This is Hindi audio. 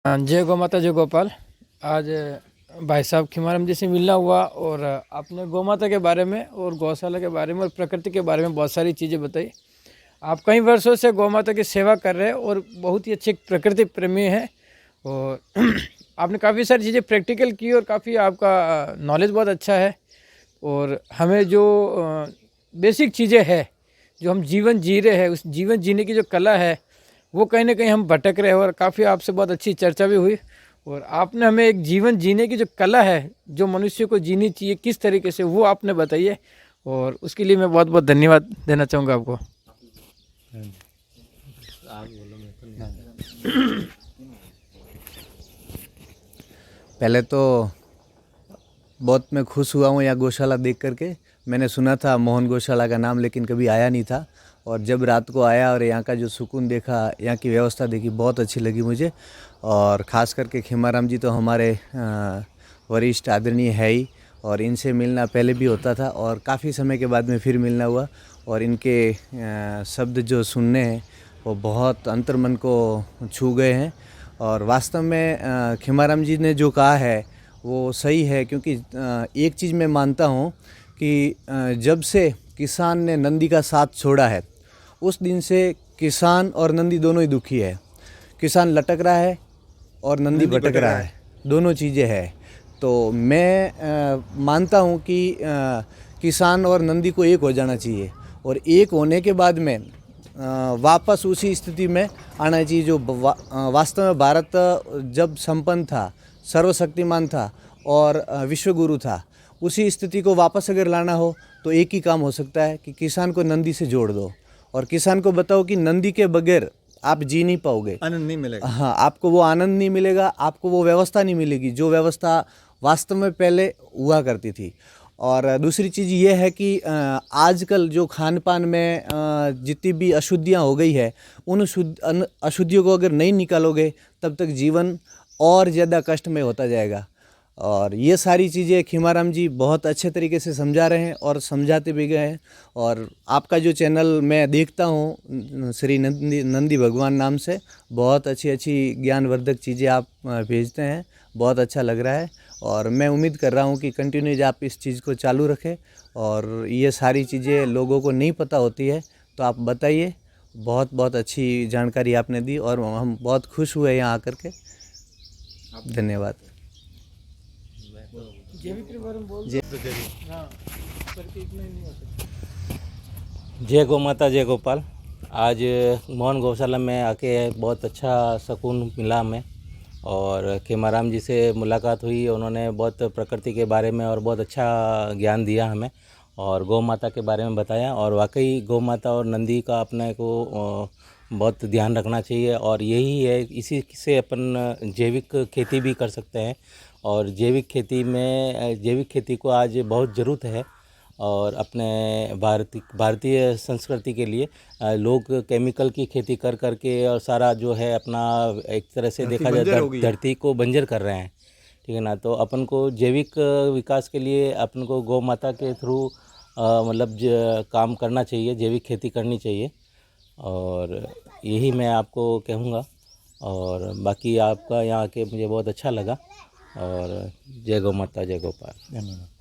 जय गौ माता जय गोपाल। आज भाई साहब खीमाराम जी से मिलना हुआ और आपने गौ माता के बारे में और गौशाला के बारे में और प्रकृति के बारे में बहुत सारी चीज़ें बताई। आप कई वर्षों से गौ माता की सेवा कर रहे हैं और बहुत ही अच्छे प्रकृति प्रेमी हैं और आपने काफ़ी सारी चीज़ें प्रैक्टिकल की और काफ़ी आपका नॉलेज बहुत अच्छा है। और हमें जो बेसिक चीज़ें हैं, जो हम जीवन जी रहे हैं, उस जीवन जीने की जो कला है वो कहीं ना कहीं हम भटक रहे हैं और काफ़ी आपसे बहुत अच्छी चर्चा भी हुई। और आपने हमें एक जीवन जीने की जो कला है, जो मनुष्य को जीनी चाहिए किस तरीके से, वो आपने बताइए और उसके लिए मैं बहुत बहुत धन्यवाद देना चाहूँगा आपको। पहले तो बहुत मैं खुश हुआ हूँ यहाँ गौशाला देख करके। मैंने सुना था मोहन गौशाला का नाम, लेकिन कभी आया नहीं था। और जब रात को आया और यहाँ का जो सुकून देखा, यहाँ की व्यवस्था देखी, बहुत अच्छी लगी मुझे। और ख़ास करके खीमाराम जी तो हमारे वरिष्ठ आदरणीय है ही, और इनसे मिलना पहले भी होता था और काफ़ी समय के बाद में फिर मिलना हुआ। और इनके शब्द जो सुनने हैं वो बहुत अंतर्मन को छू गए हैं। और वास्तव में खीमाराम जी ने जो कहा है वो सही है, क्योंकि एक चीज़ मैं मानता हूँ कि जब से किसान ने नंदी का साथ छोड़ा है, उस दिन से किसान और नंदी दोनों ही दुखी है। किसान लटक रहा है और नंदी भटक रहा है, दोनों चीज़ें हैं। तो मैं मानता हूँ कि किसान और नंदी को एक हो जाना चाहिए और एक होने के बाद में वापस उसी स्थिति में आना चाहिए जो वास्तव में भारत जब संपन्न था, सर्वशक्तिमान था और विश्वगुरु था, उसी स्थिति को वापस अगर लाना हो तो एक ही काम हो सकता है कि किसान को नंदी से जोड़ दो और किसान को बताओ कि नंदी के बगैर आप जी नहीं पाओगे, आनंद नहीं मिलेगा। हाँ, आपको वो आनंद नहीं मिलेगा, आपको वो व्यवस्था नहीं मिलेगी जो व्यवस्था वास्तव में पहले हुआ करती थी। और दूसरी चीज़ ये है कि आजकल जो खान पान में जितनी भी अशुद्धियाँ हो गई है, उन अशुद्धियों को अगर नहीं निकालोगे तब तक जीवन और ज़्यादा कष्टमय होता जाएगा। और ये सारी चीज़ें खीमाराम जी बहुत अच्छे तरीके से समझा रहे हैं और समझाते भी गए हैं। और आपका जो चैनल मैं देखता हूँ श्री नंदी भगवान नाम से, बहुत अच्छी अच्छी ज्ञानवर्धक चीज़ें आप भेजते हैं, बहुत अच्छा लग रहा है। और मैं उम्मीद कर रहा हूँ कि कंटिन्यूज आप इस चीज़ को चालू रखें। और ये सारी चीज़ें लोगों को नहीं पता होती है तो आप बताइए। बहुत बहुत अच्छी जानकारी आपने दी और हम बहुत खुश हुए यहाँ आकर के। धन्यवाद। जय गौ माता जय गोपाल। आज मोहन गौशाला में आके बहुत अच्छा सुकून मिला हमें और खीमाराम जी से मुलाकात हुई। उन्होंने बहुत प्रकृति के बारे में और बहुत अच्छा ज्ञान दिया हमें और गौ माता के बारे में बताया। और वाकई गौ माता और नंदी का अपने को बहुत ध्यान रखना चाहिए और यही है, इसी से अपन जैविक खेती भी कर सकते हैं। और जैविक खेती को आज बहुत ज़रूरत है। और अपने भारतीय संस्कृति के लिए लोग केमिकल की खेती कर करके और सारा जो है अपना एक तरह से देखा जाए धरती को बंजर कर रहे हैं, ठीक है ना। तो अपन को जैविक विकास के लिए अपन को गौ माता के थ्रू मतलब काम करना चाहिए, जैविक खेती करनी चाहिए। और यही मैं आपको कहूँगा। और बाकी आपका यहाँ आके मुझे बहुत अच्छा लगा। और जय गौ माता जय गोपाल। धन्यवाद।